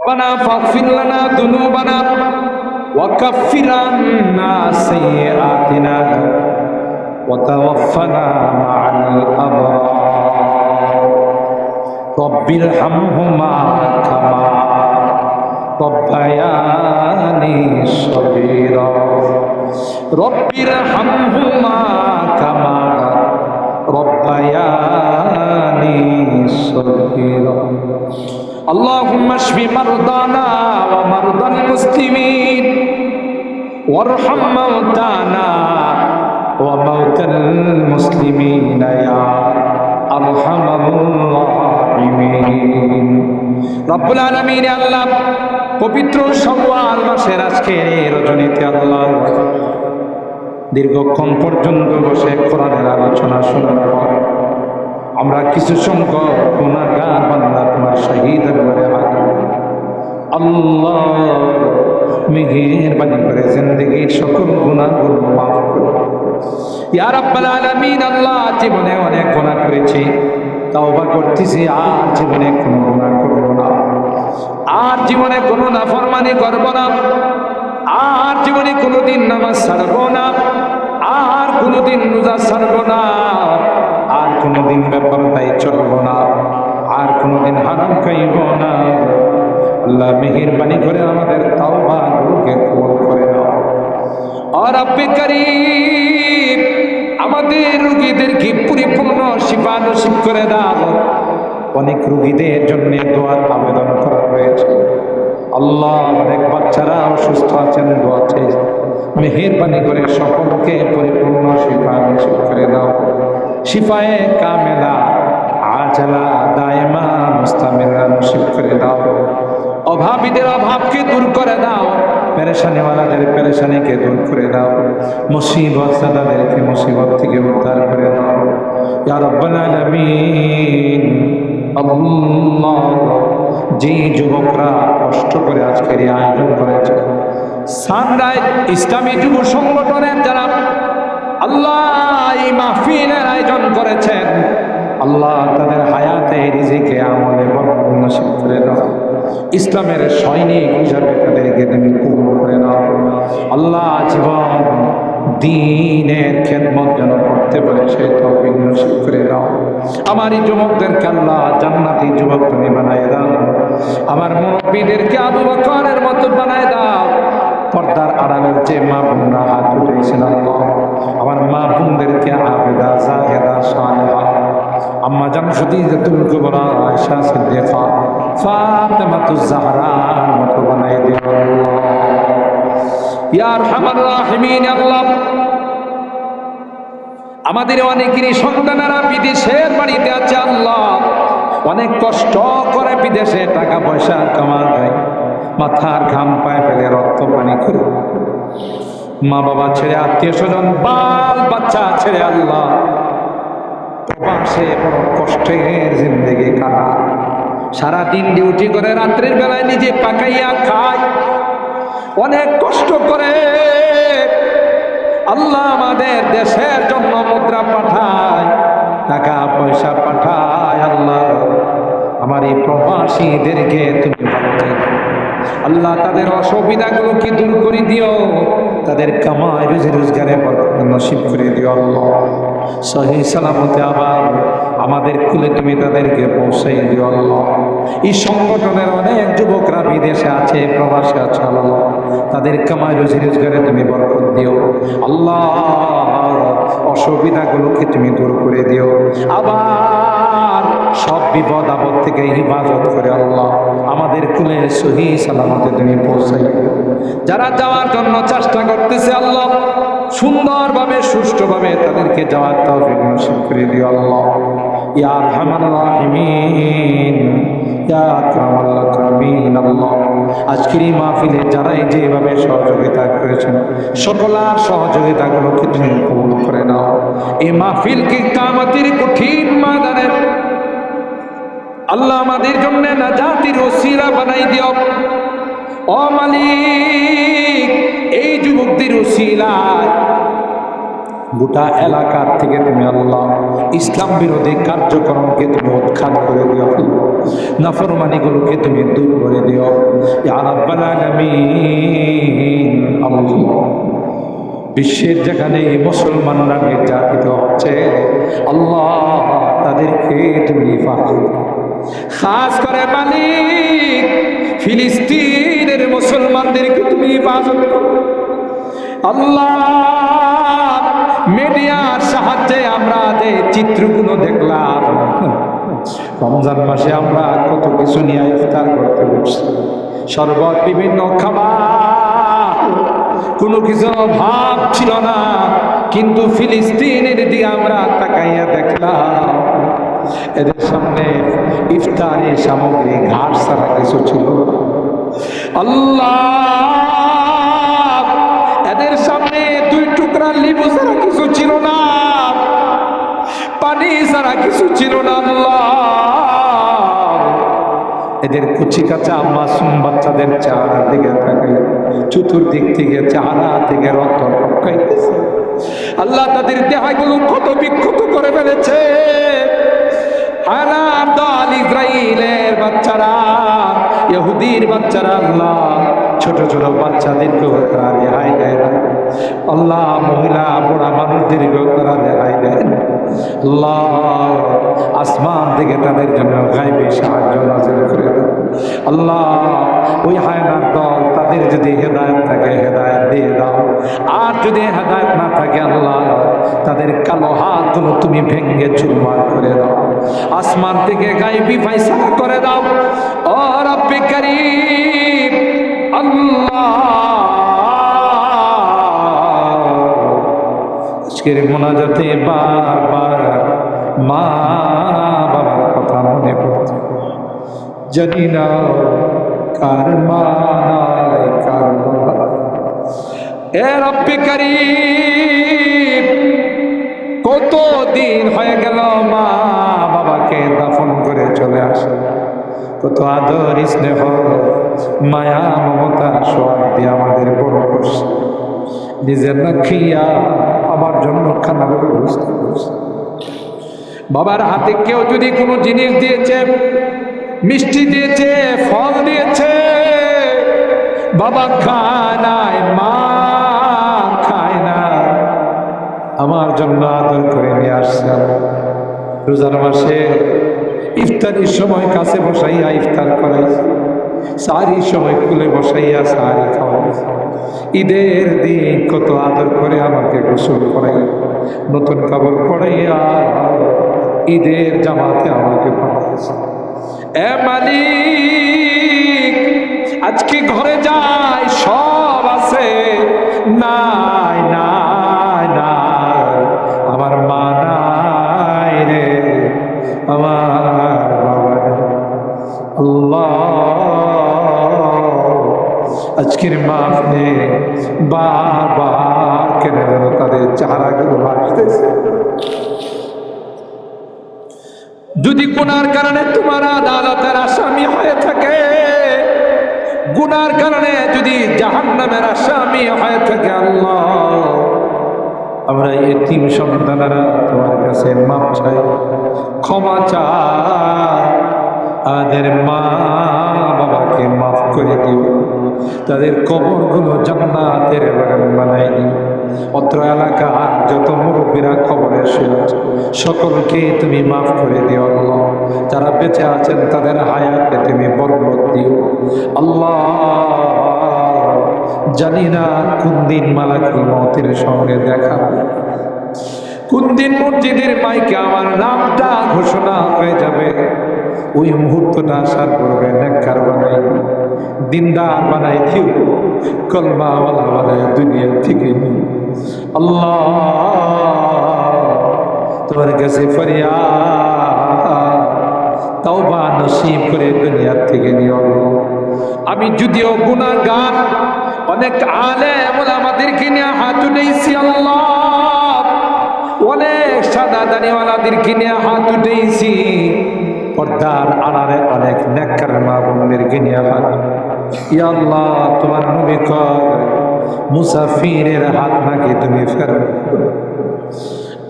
ربنا فاغفر لنا ذنوبنا وكفر عنا سيئاتنا وتوفنا مع الأبرار رب ارحمهما كما ربياني صغيرا رب ارحمهما كما ربياني صغيرا اللهم اشف مرضانا ومرضى المسلمين وارحم موتانا وموتى المسلمين يا أرحم الراحمين رب العالمين আল্লাহ পবিত্র শাওয়াল মাসের আজকের এই রজনীতে আল্লাহ দীর্ঘক্ষণ পর্যন্ত বসে কোরআনের আলোচনা শোনার পর আমরা কিছু সংখ্যক গুনাহগার বান্দা তোমার শহীদ দরবারে হাজির আল্লাহ মেহেরবানি করে জিন্দেগীর সকল গুনাহগুলো মাফ করো ইয়া রাব্বাল আলামিন আল্লাহ জীবনে অনেক গুনাহ করেছি তওবা করতেছি আর জীবনে কোনো গুনাহ করব না আর জীবনে কোনো নাফরমানি করব না আর জীবনে কোনোদিন নামাজ ছাড়ব না আর কোনোদিন রোজা ছাড়ব না আর কোনোদিন বেপরদায় চলব না আর কোনোদিন হারাম খাইব না আল্লাহ মেহেরবানি করে আমাদের তাওবাগুলোকে কবুল করে নাও আর রব্বে কারীম আমাদের রোগীদেরকে পরিপূর্ণ শিফা নসিব করে দাও অনেক রোগীদের জন্য দোয়ার আবেদন করা হয়েছে আল্লাহ অনেক বাচ্চারা অসুস্থ আছেন দোয়া চাই মেহেরবানি করে সকলকে পরিপূর্ণ শিফা নসিব করে দাও শিফায়ে কামেলা আজলা দায়মা মুস্তামিরা নসিব করে দাও অভাবীদের অভাবকে দূর করে দাও পেরেশানিওয়ালাদের পেরেশানিকে দূর করে দাও মুসিবত সাদাদেরকে মুসিবত থেকে উদ্ধার করে দাও ইয়া রাব্বাল আলামিন আল্লাহ যে যুবকরা কষ্ট করে আজকের এই আয়োজন করেছে সানরাইজ ইসলামী যুব সংগঠনের যারা আল্লাহ এই মাহফিলের আয়োজন করেছেন আল্লাহ তাদের হায়াতে রিজিকে আমলে বরকত নসিব করে দাও ইসলামের সৈনিক হিসাবে তাদেরকে তুমি কবুল করে নাও আল্লাহ জীবন দ্বীনের খেদমত যেন করতে পারে সেই তৌফিক নসিব করে দাও আমার এই যুবকদেরকে আল্লাহ জান্নাতি যুবক তুমি বানায় দাও আমার মুরব্বীদেরকে আবু বকরের মতো বানায় দাও পর্দার আড়ালের যে মা বোনরা হাত উঠেছেন আল্লাহ আমার মা বোনদেরকে আবেদা জাহেদা সালেহা আম্মা জান খাদিজাতুল কুবরা আয়েশা সিদ্দিকা ফাতেমাতুজ জাহরার মতো বানায় দিও আল্লাহ ইয়া আরহামার রাহিমিন আল্লাহ আমাদের অনেকেরই সন্তানেরা বিদেশের বাড়িতে আছে আল্লাহ অনেক কষ্ট করে বিদেশে টাকা পয়সা কামায় মাথার ঘাম পায়ে ফেলে রক্ত পানি করে মা বাবা ছেড়ে আত্মীয় স্বজন বাল বাচ্চা ছেড়ে আল্লাহ প্রবাসে বড় কষ্টের জিন্দেগি কাটায় সারাদিন ডিউটি করে রাত্রের বেলায় নিজে পাকাইয়া খায় অনেক কষ্ট করে আল্লাহ আমাদের দেশের জন্য মুদ্রা পাঠায় টাকা পয়সা পাঠায় আল্লাহ আমার এই প্রবাসীদেরকে তুমি আল্লাহ তাদের অসুবিধাগুলো কি দূর করে দিও তাদের কামাই রুজি রোজগারে বরকত নসিব করে দিও আল্লাহ সহি সালামতে আবার আমাদের কুলে তুমি তাদেরকে পৌঁছাই দিও আল্লাহ এই সংগঠনের অনেক যুবকরা বিদেশে আছে প্রবাসে আছে আল্লাহ তাদের কামাই রুজি রোজগারে তুমি বরকত দিও আল্লাহ অসুবিধাগুলোকে তুমি দূর করে দিও আবার সব বিপদ আপদ থেকে হিফাজত করে আল্লাহ আমাদের কুলে সহি সালামতে তুমি পৌঁছাই দিও যারা যাওয়ার জন্য চেষ্টা করতেছে আল্লাহ সুন্দরভাবে সুষ্ঠুভাবে তাদেরকে যাওয়ার তৌফিক নসিব করে দিও আল্লাহ ইয়া আরহামার রাহিমিন ইয়া আকরামাল আকরামিন আল্লাহ আজকের এই মাহফিলে যারাই যেভাবে সহযোগিতা করেছেন সকলার সহযোগিতাগুলোকে তুমি কবুল করে নাও এই মাহফিলকে কিয়ামতের কঠিন ময়দানে আল্লাহ আমাদের জন্য নাজাতের ওসিলা বানাই দিও ও মালিক এই যুবকদের ওসিলায় গোটা এলাকার থেকে তুমি আল্লাহ ইসলাম বিরোধী কার্যক্রমকে তুমি উৎখাত করে দিও, নাফরমানিগুলোকে তুমি দূর করে দিও ইয়া রাব্বাল আলামিন। আল্লাহ, বিশ্বের যেখানে মুসলমানরা নির্যাতিত হচ্ছে আল্লাহ তাদেরকে তুমি হেফাজত, খাস করে মালিক ফিলিস্তিনের মুসলমানদেরকে তুমি হেফাজত করো আল্লাহ। মিডিয়ার সাহায্যে আমরা যে চিত্রগুলো দেখলাম, রমজান মাসে আমরা কত কিছু নিয়ে ইফতার করতে বসছি, শরবত, বিভিন্ন খাবার, কোনো কিছু অভাব ছিল না, কিন্তু ফিলিস্তিনের দিকে আমরা তাকাইয়া দেখলাম এদের সামনে ইফতারি সামগ্রী ঘাট ছাড়া কিছু ছিল আল্লাহ। এদের সামনে 2 টুকরা লেবু ছাড়া কিছু ছিল না, পানি ছাড়া কিছু ছিল না আল্লাহ। এদের কুচি কাঁচা মাসুম বাচ্চাদের চেহারা দিকে তাকাই, চতুর্দিক থেকে চেহারা থেকে রক্ত টপকাইতেছে আল্লাহ। তাদের দেহগুলো ক্ষত বিক্ষত করে ফেলেছে। আরব দল, ইসরায়েলের বাচ্চারা, ইহুদির বাচ্চারা আল্লাহ ছোট ছোট বাচ্চাদেরকে তারা রেহাই দেয় না আল্লাহ। মহিলা বুড়া মানুষদেরকে তারা রেহাই দেয় না আল্লাহ। আসমান থেকে তাদের জন্য গায়বী সাহায্য নাযিল করে দাও আল্লাহ। ওই হায়নার দল, তাদের যদি হেদায়েত থাকে হেদায়েত দিয়ে দাও, আর যদি হেদায়েত না থাকে আল্লাহ তাদের কালো হাতগুলো তুমি ভেঙ্গে চুরমার করে দাও। আসমান থেকে গায়বী ফয়সালা করে দাও ও রব্বে কারীম আল্লাহ। আজকের মোনাজাতে বারবার মা বাবার কথা মনে পড়ছে, জানি না কার মা নাই কার বাবা। এ রব্বে কারীম, কতদিন হয়ে গেল মা বাবাকে দাফন করে চলে আসে, কত আদর স্নেহ মায়া মমতা সব দিয়ে আমাদের বড় করছে, নিজের না খেয়া আমার জন্য খানার ব্যবস্থা করছে। বাবার হাতে কেউ যদি কোনো জিনিস দিয়েছে, মিষ্টি দিয়েছে, ফল দিয়েছে, বাবা খায় নাই, মা খায় না, আমার জন্য আদর করে নিয়ে আসছে। রোজার মাসে ইফতারির সময় কাছে বসাইয়া ইফতার করাইছে, সাহারির সময় কুলে বসাইয়া সাহারি খাওয়াইছে। ঈদের দিন কত আদর করে আমাকে গোসল করাইয়া, নতুন কাপড় পরাইয়া ঈদের জামাতে আমাকে পাঠাইছে। এ মালিক, আজকে ঘরে যাই সব আছে, নাই নাই নাই, আমার মা নাই রে, আমার বাবা নাই। আল্লাহ, আজকের মাহফিলে বারবার কেন যেন তাদের চেহারাগুলো ভাসতেছে। যদি গুনার কারণে তোমার আদালতের আসামি হয়ে থাকে, গুনার কারণে যদি জাহান্নামের আসামি হয়ে থাকে আল্লাহ, আমরা এতিম সন্তানেরা তোমার কাছে মাপ চাই, ক্ষমা চাই। আমাদের মা বাবাকে মাফ করে দিও, তাদের কবরগুলো জান্নাতের বাগান বানাই দিও। অত্র এলাকার যত মুরব্বীরা কবরে শুয়েছে সকলকে তুমি মাফ করে দিও আল্লাহ। যারা বেঁচে আছেন তাদের হায়াতে তুমি বরকত দিও আল্লাহ। জানি না কোন দিন মালাকুল মউতের সঙ্গে দেখা, কোন দিন মসজিদের মাইকে আমার নামটা ঘোষণা হয়ে যাবে। ওই মুহূর্তটা আসার পূর্বে নেককার বানাই দিও, দিনদার বানাই দিও, কলমাওয়ালা বানাই দুনিয়া থেকে নিও আল্লাহ। তোমার কাছে ফরিয়াদ, তওবা নসিব করে দুনিয়া থেকে নিও। আমি যদিও গুনাহগার, অনেক আলেম ওলামাদেরকে নিয়ে হাত উঠাইছি আল্লাহ, অনেক সাদা দাড়িওয়ালাদেরকে নিয়ে হাত উঠাইছি, পর্দার আড়ালে অনেক নেককার মা বোনদেরকে নিয়ে হাত। ইয়া আল্লাহ, তোমার নবী কয় মুসাফিরের হাত নাকি তুমি ফেরত,